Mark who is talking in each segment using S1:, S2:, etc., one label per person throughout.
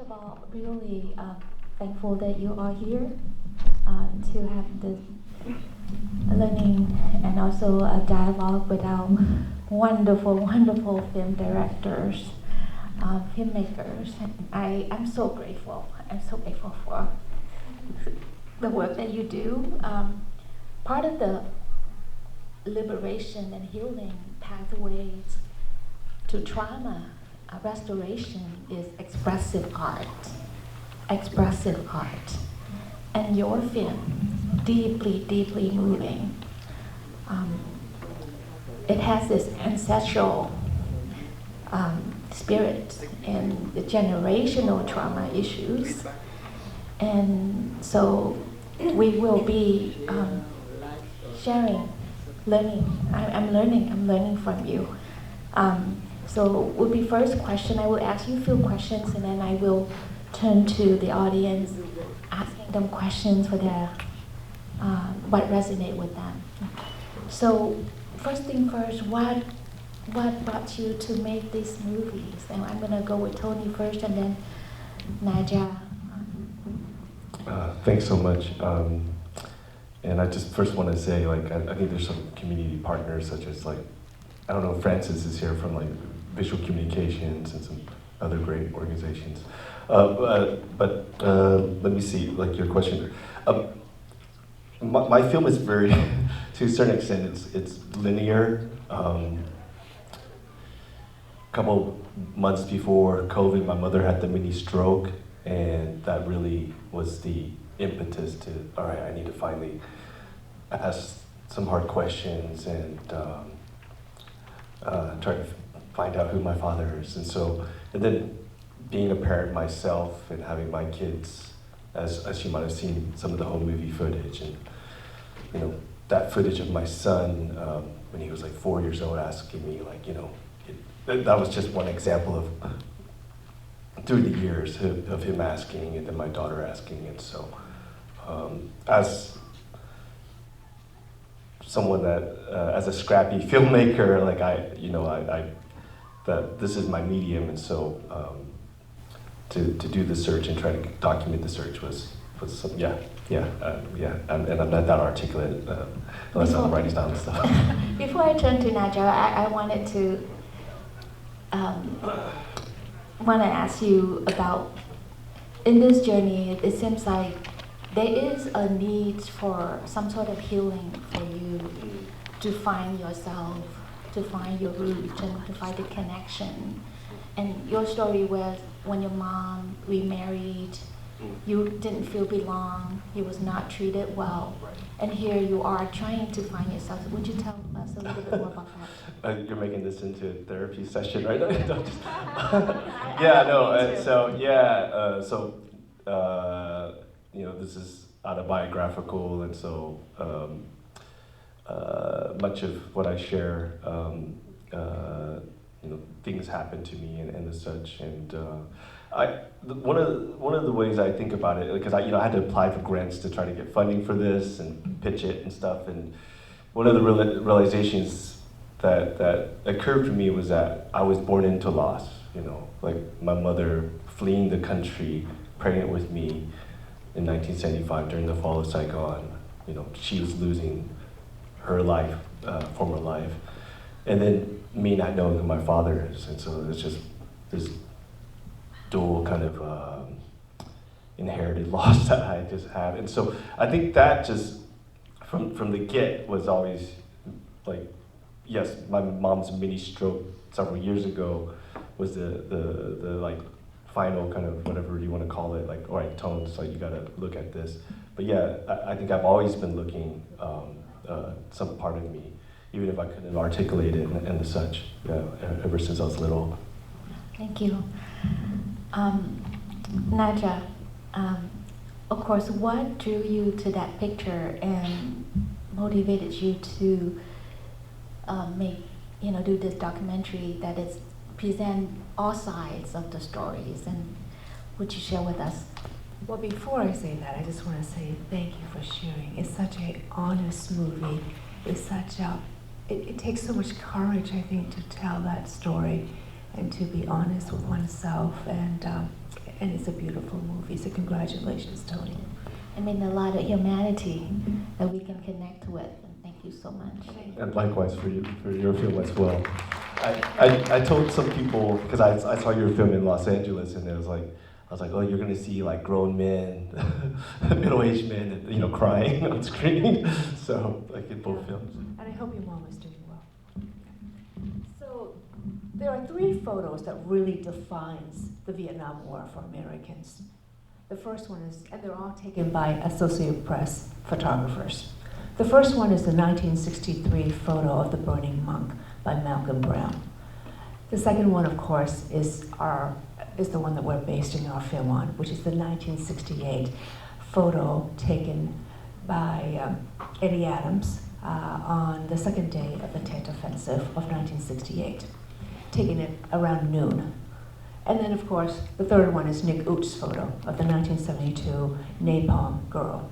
S1: of all, really thankful that you are here to have the learning and also a dialogue with our wonderful, wonderful film directors, filmmakers. I'm so grateful. I'm so grateful for the work that you do. Part of the liberation and healing pathways to trauma restoration is expressive art. Expressive art. And your film, deeply, deeply moving. It has this ancestral spirit and the generational trauma issues. And so we will be sharing, learning. I'm learning from you. So would be first question, I will ask you a few questions and then I will turn to the audience, asking them questions for their, what resonate with them. So first thing first, what brought you to make these movies? And I'm gonna go with Tony first and then Naja.
S2: Thanks so much. And I just first want to say, like, I think there's some community partners such as, like, I don't know, Francis is here from, like, Visual Communications and some other great organizations. But let me see, like, your question. My film is very, to a certain extent, it's linear. Couple months before COVID, my mother had the mini stroke, and that really was the impetus to, all right, I need to finally ask some hard questions and try to find out who my father is. And so, and then being a parent myself and having my kids, as you might have seen some of the home movie footage, and you know, that footage of my son when he was like 4 years old asking me, like, you know, that was just one example of through the years of him asking and then my daughter asking. And so as someone that, as a scrappy filmmaker, like that this is my medium, and so to do the search and try to document the search was some, and I'm not that articulate unless I'm writing down stuff.
S1: Before I turn to Naja, I wanted to ask you about, in this journey, it seems like there is a need for some sort of healing for you to find yourself, to find your roots, and to find the connection. And your story was when your mom remarried, you didn't feel belong, you was not treated well, and here you are trying to find yourself. Would you tell us a little bit more about that?
S2: You're making this into a therapy session, right? Yeah, no, you know, this is autobiographical, and so much of what I share, you know, things happen to me and as such, and one of the ways I think about it, because I had to apply for grants to try to get funding for this and pitch it and stuff, and one of the realizations that occurred for me was that I was born into loss. You know, like my mother fleeing the country, pregnant with me in 1975 during the Fall of Saigon. You know, she was losing her life, former life, and then me not knowing who my father is, and so it's just this dual kind of inherited loss that I just have. And so I think that just from the get was always like, yes, my mom's mini stroke several years ago was the like final kind of whatever you want to call it, like, all right, Tone, so you got to look at this. But yeah, I think I've always been looking some part of me, even if I couldn't articulate it and the such, ever since I was little.
S1: Thank you. Naja, of course, what drew you to that picture and motivated you to do this documentary that is present all sides of the stories, and would you share with us?
S3: Well, before I say that, I just want to say thank you for sharing. It's such an honest movie. It's such a, it takes so much courage, I think, to tell that story and to be honest with oneself. And and it's a beautiful movie. So congratulations, Tony.
S1: I mean, a lot of humanity that we can connect with. And thank you so much.
S2: And likewise for you, for your film as well. I told some people, because I saw your film in Los Angeles, and I was like, oh, you're gonna see like grown men, middle-aged men, you know, crying on screen. So like in both films.
S3: And I hope your mom is doing well. So there are 3 photos that really defines the Vietnam War for Americans. The first one is, and they're all taken by Associated Press photographers. The first one is the 1963 photo of the burning monk by Malcolm Brown. The second one, of course, is the one that we're basing our film on, which is the 1968 photo taken by Eddie Adams on the second day of the Tet Offensive of 1968, taken at around noon. And then, of course, the third one is Nick Ute's photo of the 1972 napalm girl,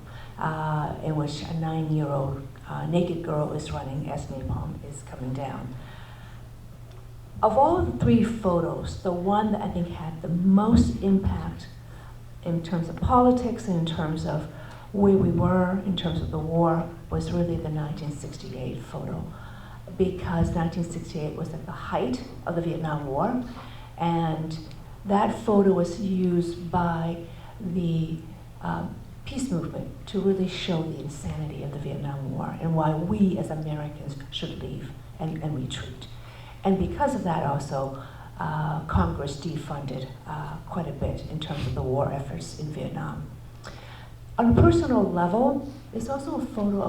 S3: in which a 9-year-old naked girl is running as napalm is coming down. Of all the 3 photos, the one that I think had the most impact in terms of politics and in terms of where we were, in terms of the war, was really the 1968 photo. Because 1968 was at the height of the Vietnam War, and that photo was used by the peace movement to really show the insanity of the Vietnam War and why we as Americans should leave and retreat. And because of that also, Congress defunded quite a bit in terms of the war efforts in Vietnam. On a personal level, there's also a photo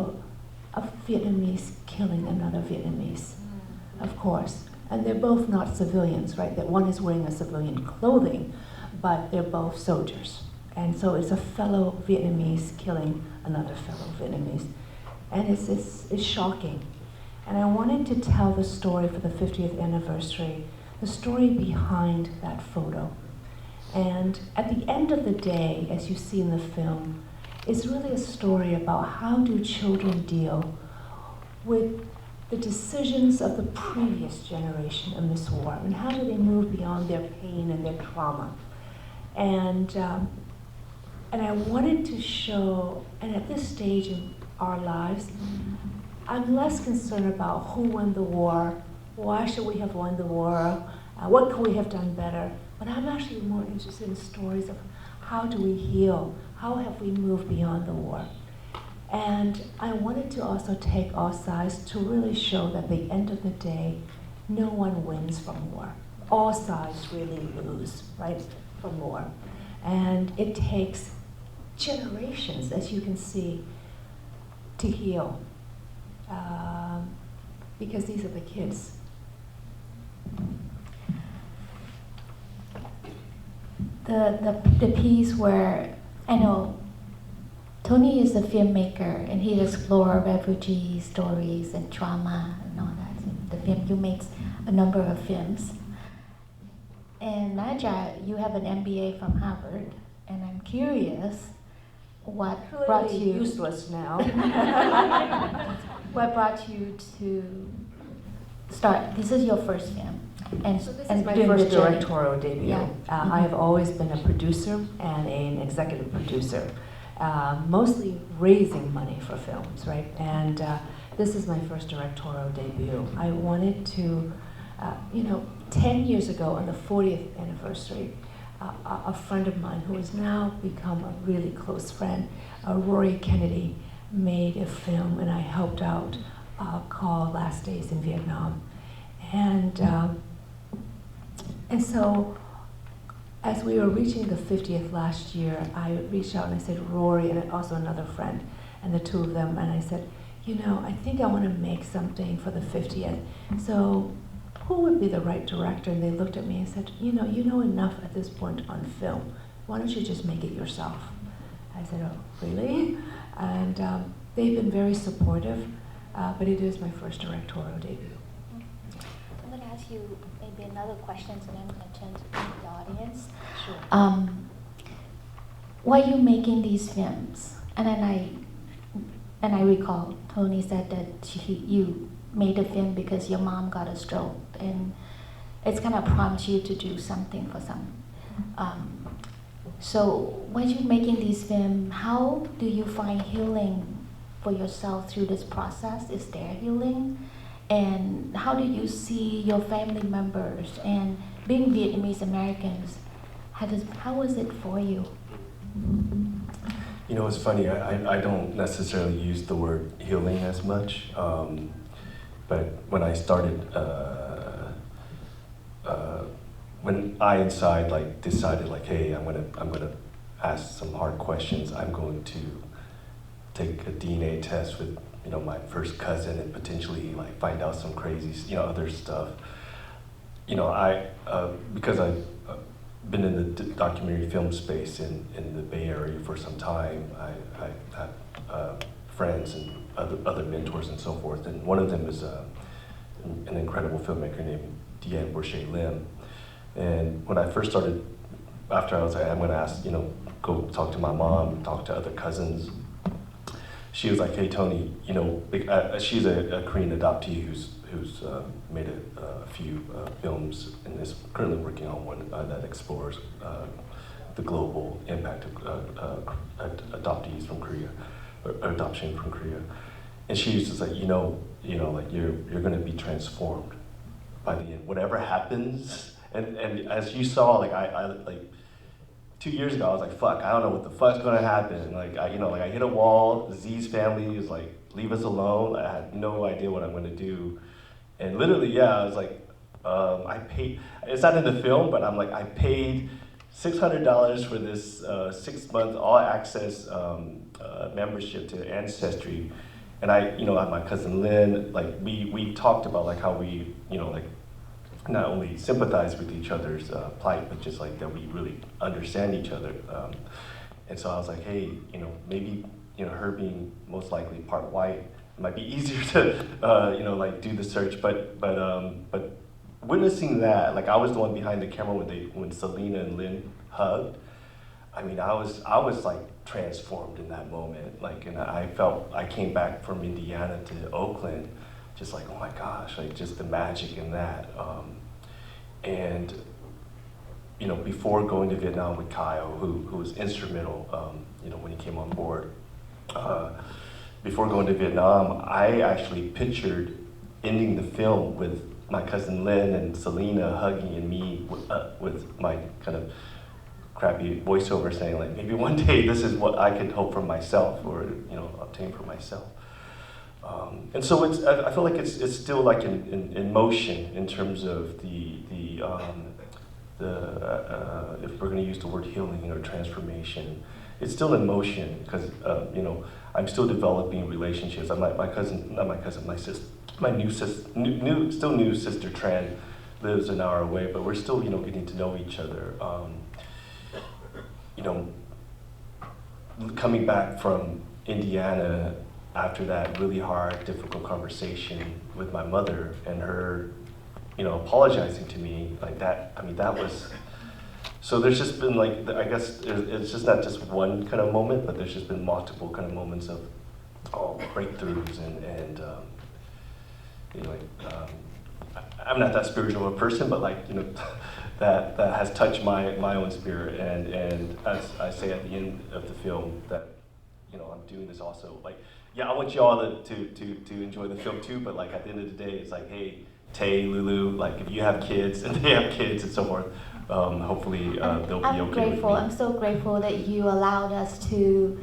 S3: of a Vietnamese killing another Vietnamese, of course. And they're both not civilians, right? That one is wearing a civilian clothing, but they're both soldiers. And so it's a fellow Vietnamese killing another fellow Vietnamese. And it's shocking. And I wanted to tell the story for the 50th anniversary, the story behind that photo. And at the end of the day, as you see in the film, it's really a story about how do children deal with the decisions of the previous generation in this war, and how do they move beyond their pain and their trauma. And I wanted to show, and at this stage in our lives, I'm less concerned about who won the war, why should we have won the war, what could we have done better, but I'm actually more interested in stories of how do we heal, how have we moved beyond the war. And I wanted to also take all sides to really show that at the end of the day, no one wins from war. All sides really lose, right, from war. And it takes generations, as you can see, to heal. Because these are the kids.
S1: The piece where, I know, Tony is a filmmaker and he explores refugee stories and trauma and all that. And the film, you made a number of films. And Naja, you have an MBA from Harvard, and I'm curious what brought you
S3: useless now.
S1: What brought you to start? This is your first film, and
S3: So this
S1: and
S3: is my
S1: doing
S3: first
S1: the journey.
S3: directorial debut.
S1: Yeah.
S3: I have always been a producer and an executive producer, mostly raising money for films, right? And this is my first directorial debut. I wanted to, 10 years ago on the 40th anniversary, a friend of mine who has now become a really close friend, Rory Kennedy, made a film, and I helped out called Last Days in Vietnam. And so as we were reaching the 50th last year, I reached out and I said, Rory, and also another friend, and the two of them, and I said, I think I want to make something for the 50th. So who would be the right director? And they looked at me and said, you know enough at this point on film. Why don't you just make it yourself? I said, oh, really? And they've been very supportive, but it is my first directorial debut.
S1: I'm going to ask you maybe another question, and then I'm going to turn to the audience.
S3: Sure.
S1: Why are you making these films? And then I recall Tony said that you made a film because your mom got a stroke, and it's going to prompt you to do something for some. So when you're making these films, how do you find healing for yourself through this process? Is there healing? And how do you see your family members? And being Vietnamese Americans, how was it for you?
S2: You know, it's funny, I don't necessarily use the word healing as much, but when I started, when I inside like decided like, hey, I'm gonna ask some hard questions. I'm going to take a DNA test with, you know, my first cousin and potentially like find out some crazy, you know, other stuff. You know, because I've been in the documentary film space in the Bay Area for some time, I have friends and other mentors and so forth, and one of them is an incredible filmmaker named Nguyen Van Lem. And when I first started, after I was like, I'm gonna ask, you know, go talk to my mom, talk to other cousins, she was like, hey Tony, you know, she's a Korean adoptee who's made a few films and is currently working on one that explores the global impact of adoptees from Korea, or adoption from Korea. And she was just like, you know, like you're gonna be transformed by the end. Whatever happens, and as you saw, like I like 2 years ago, I was like, fuck, I don't know what the fuck's gonna happen. Like I hit a wall. Z's family is like, leave us alone. I had no idea what I'm gonna do. And literally, yeah, I was like, I paid, it's not in the film, but I'm like, I paid $600 for this 6-month all-access membership to Ancestry. And I, you know, my cousin Lynn, like we talked about like how we, you know, like not only sympathize with each other's plight, but just like that we really understand each other. And so I was like, hey, you know, maybe, you know, her being most likely part white, it might be easier to, you know, like do the search. But witnessing that, like I was the one behind the camera when Selena and Lynn hugged. I mean, I was like transformed in that moment. Like, and I felt, I came back from Indiana to Oakland, just like, oh my gosh, like just the magic in that. And, you know, before going to Vietnam with Kyle, who was instrumental, you know, when he came on board, before going to Vietnam, I actually pictured ending the film with my cousin Lynn and Selena hugging and me with my kind of crappy voiceover saying like, maybe one day this is what I could hope for myself, or, you know, obtain for myself. And so I feel like it's still like in motion in terms of if we're going to use the word healing or transformation, it's still in motion because you know, I'm still developing relationships. My new sister Tran lives an hour away, but we're still, you know, getting to know each other. You know, coming back from Indiana after that really hard, difficult conversation with my mother and her, you know, apologizing to me like that. I mean, that was, so there's just been like, I guess it's just not just one kind of moment, but there's just been multiple kind of moments of breakthroughs and you know, like, I'm not that spiritual a person, but like, you know, that has touched my own spirit. And as I say at the end of the film, that, you know, I'm doing this also, like, yeah, I want you all to enjoy the film too, but like at the end of the day, it's like, hey, Tay, Lulu, like if you have kids and they have kids and so forth, hopefully they'll be okay with me.
S1: I'm so grateful that you allowed us to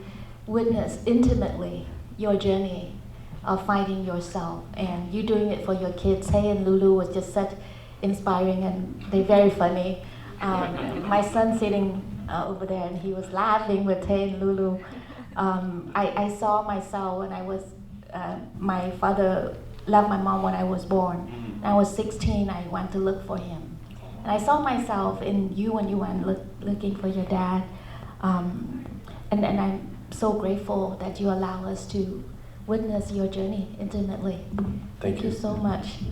S1: witness intimately your journey of finding yourself, and you doing it for your kids. Tay and Lulu was just such inspiring, and they're very funny. My son sitting over there, and he was laughing with Tay and Lulu. I saw myself when I was, my father left my mom when I was born. When I was 16, I went to look for him. And I saw myself in you when you went looking for your dad. And I'm so grateful that you allow us to witness your journey intimately. Thank you so much.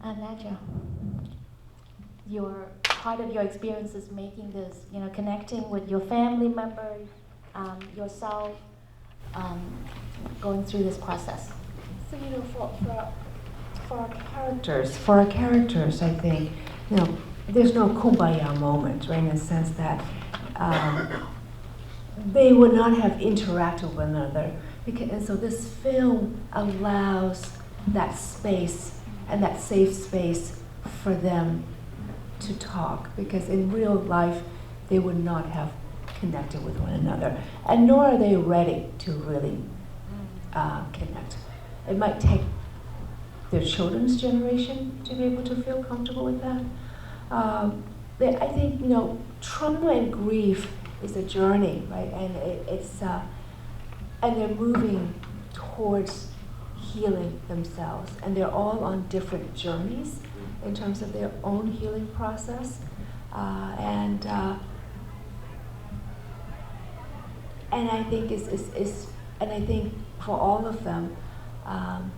S1: Nadja, part of your experience is making this, you know, connecting with your family members, yourself, going through this process.
S3: So, you know, for our characters, I think, you know, there's no kumbaya moment, right? In the sense that they would not have interacted with one another. And so this film allows that space and that safe space for them to talk, because in real life they would not have connected with one another, and nor are they ready to really connect. It might take their children's generation to be able to feel comfortable with that. I think, you know, trauma and grief is a journey, right? And and they're moving towards healing themselves, and they're all on different journeys in terms of their own healing process, and I think and I think for all of them,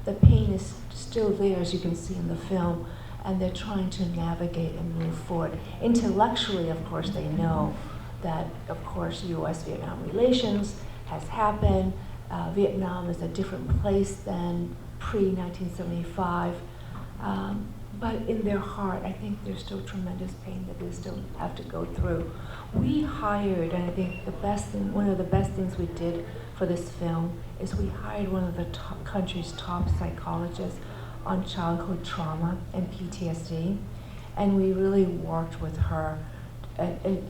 S3: the pain is still there, as you can see in the film, and they're trying to navigate and move forward. Intellectually, of course, they know that, of course, U.S.-Vietnam relations has happened. Vietnam is a different place than pre-1975. But in their heart, I think there's still tremendous pain that they still have to go through. We hired, and I think one of the best things we did for this film is we hired one of the country's top psychologists on childhood trauma and PTSD, and we really worked with her and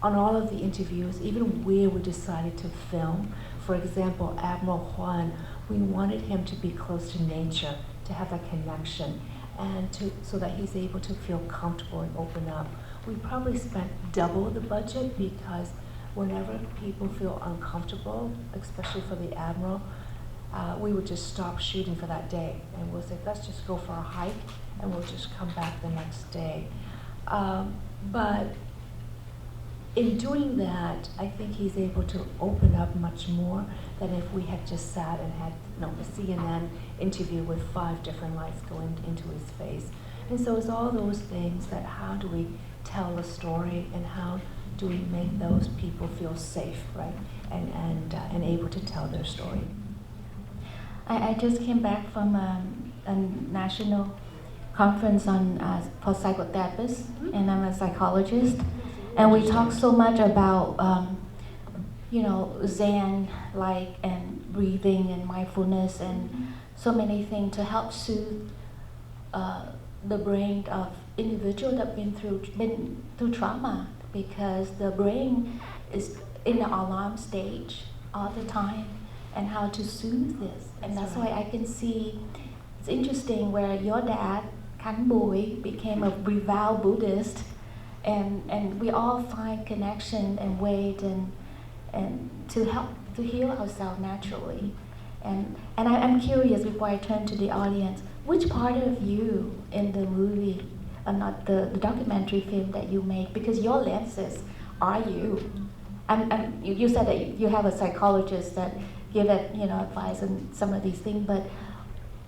S3: on all of the interviews, even where we decided to film. For example, Admiral Juan, we wanted him to be close to nature, to have a connection, and so that he's able to feel comfortable and open up. We probably spent double the budget, because whenever people feel uncomfortable, especially for the Admiral, we would just stop shooting for that day, and we'll say, let's just go for a hike, and we'll just come back the next day. But in doing that, I think he's able to open up much more than if we had just sat and had, you know, a CNN interview with 5 different lights going into his face. And so it's all those things that how do we tell a story, and how do we make those people feel safe, right? And able to tell their story.
S1: I just came back from a national conference on for psychotherapists, and I'm a psychologist. And we talk so much about, you know, Zen, like, and breathing and mindfulness and so many things to help soothe the brain of individuals that been through trauma, because the brain is in the alarm stage all the time, and how to soothe this. And that's why I can see, it's interesting where your dad, Kan Bui, became a devout Buddhist, and we all find connection and weight and to help to heal ourselves naturally. And I'm curious, before I turn to the audience, which part of you in the movie, not the documentary film that you made, because your lenses are you. You said that you have a psychologist that give it, you know, advice on some of these things, but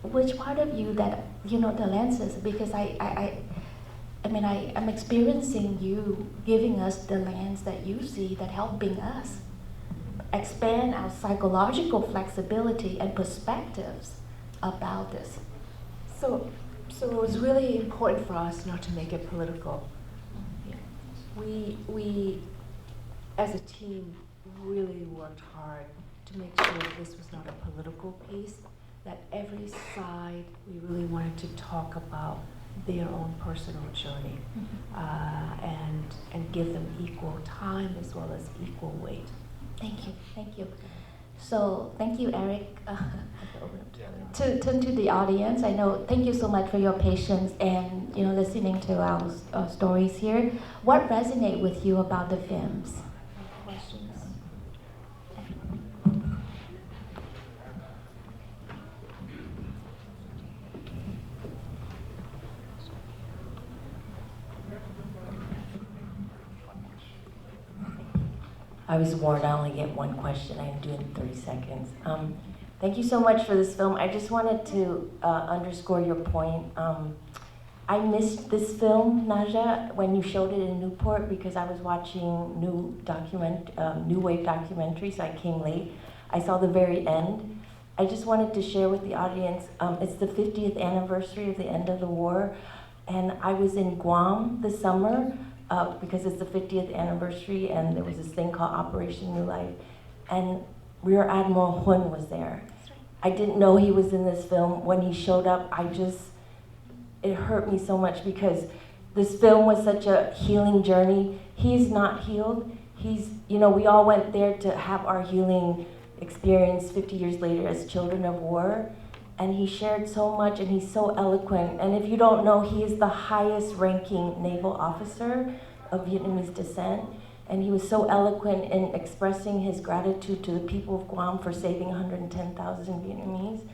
S1: which part of you that, you know, the lenses, because I'm experiencing you giving us the lens that you see, that helping us expand our psychological flexibility and perspectives about this.
S3: So it was really important for us not to make it political. We as a team really worked hard to make sure this was not a political piece, that every side we really wanted to talk about their own personal journey, and give them equal time as well as equal weight.
S1: Thank you. So thank you, Eric. To turn to the audience, I know, thank you so much for your patience and, you know, listening to our stories here. What resonates with you about the films?
S3: Questions?
S4: I was warned I only get one question. I'm doing 30 seconds. Thank you so much for this film. I just wanted to underscore your point. I missed this film, Naja, when you showed it in Newport, because I was watching New Wave documentary, so I came late. I saw the very end. I just wanted to share with the audience, it's the 50th anniversary of the end of the war, and I was in Guam this summer because it's the 50th anniversary, and there was this thing called Operation New Life, and Rear Admiral Nguyen was there. I didn't know he was in this film. When he showed up, it hurt me so much because this film was such a healing journey. He's not healed. We all went there to have our healing experience 50 years later as children of war. And he shared so much, and he's so eloquent. And if you don't know, he is the highest ranking naval officer of Vietnamese descent. And he was so eloquent in expressing his gratitude to the people of Guam for saving 110,000 Vietnamese.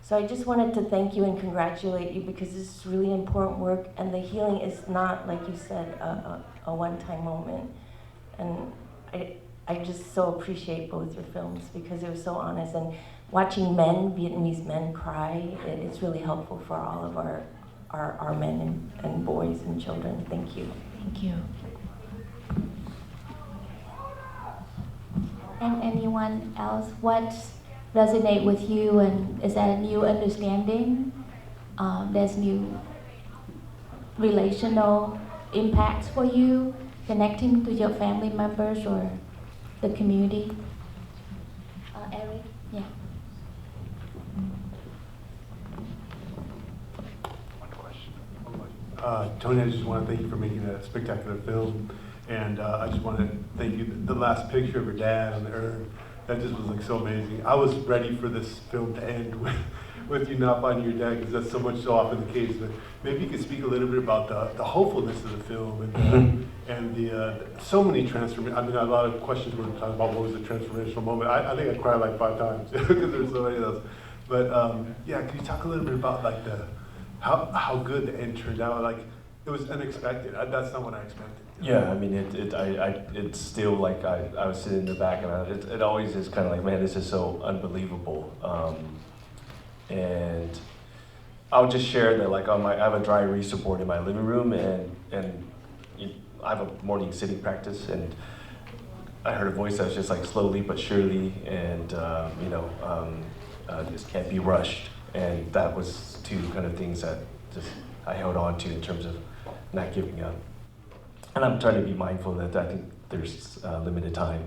S4: So I just wanted to thank you and congratulate you, because this is really important work, and the healing is not, like you said, a one-time moment. And I just so appreciate both your films because it was so honest. And watching Vietnamese men cry, it's really helpful for all of our men and boys and children. Thank you.
S3: Thank you.
S1: And anyone else, what resonate with you, and is that a new understanding? There's new relational impacts for you, connecting to your family members or the community? Eric? Yeah.
S5: One question. Tony, I just want to thank you for making a spectacular film. And I just want to thank you. The last picture of her dad on the urn, that just was like so amazing. I was ready for this film to end with you not finding your dad, because that's so often the case. But maybe you could speak a little bit about the hopefulness of the film and the so many transformations. I mean, a lot of questions were talking about what was the transformational moment. I think I cried like 5 times because there's so many of those. But yeah, can you talk a little bit about like how good the end turned out? Like, it was unexpected. That's not what I expected.
S2: Yeah, I mean, it's still like I was sitting in the back, and it always is kind of like, man, this is so unbelievable. And I'll just share that, like, I have a dry erase board in my living room, and I have a morning sitting practice, and I heard a voice that was just like slowly but surely, and this can't be rushed, and that was 2 kind of things that just I held on to in terms of not giving up. And I'm trying to be mindful that I think there's limited time.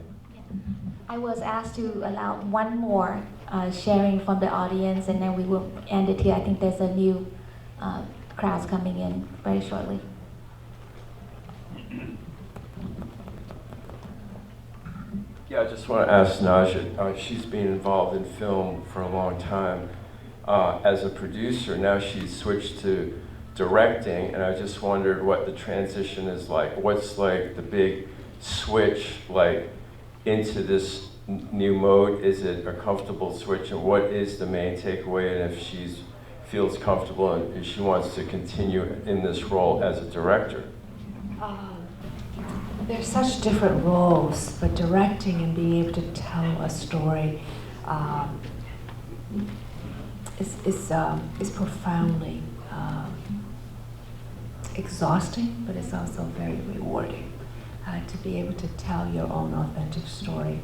S1: I was asked to allow one more sharing from the audience, and then we will end it here. I think there's a new crowds coming in very shortly.
S6: Yeah, I just want to ask Naja. She's been involved in film for a long time as a producer. Now she's switched to directing, and I just wondered what the transition is like. What's like the big switch like into this new mode? Is it a comfortable switch, and what is the main takeaway? And if she feels comfortable and if she wants to continue in this role as a director?
S3: There's such different roles, but directing and being able to tell a story is profoundly exhausting, but it's also very rewarding to be able to tell your own authentic story.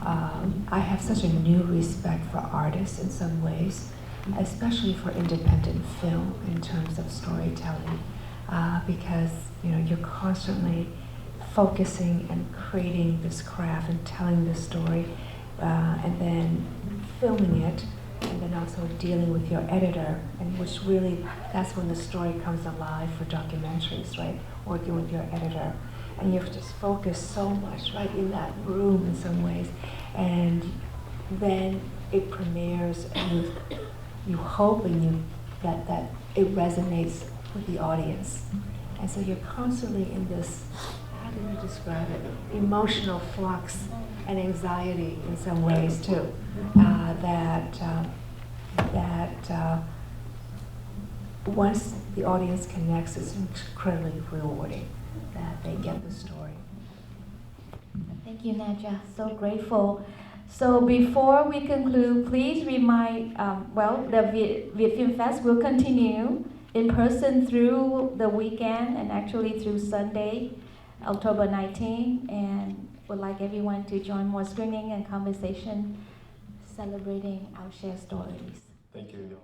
S3: I have such a new respect for artists in some ways, especially for independent film in terms of storytelling, because you're constantly focusing and creating this craft and telling this story, and then filming it, and then also dealing with your editor, and which really, that's when the story comes alive for documentaries, right? Working with your editor. And you have to just focus so much, right, in that room in some ways. And then it premieres, and you hope that it resonates with the audience. And so you're constantly in this, how do you describe it? Emotional flux and anxiety in some ways too. That once the audience connects, it's incredibly rewarding that they get the story.
S1: Thank you, Naja. So grateful. So before we conclude, please remind, the Viet Film Fest will continue in person through the weekend and actually through Sunday, October 19, and would like everyone to join more screening and conversation celebrating our shared stories.
S2: Thank you.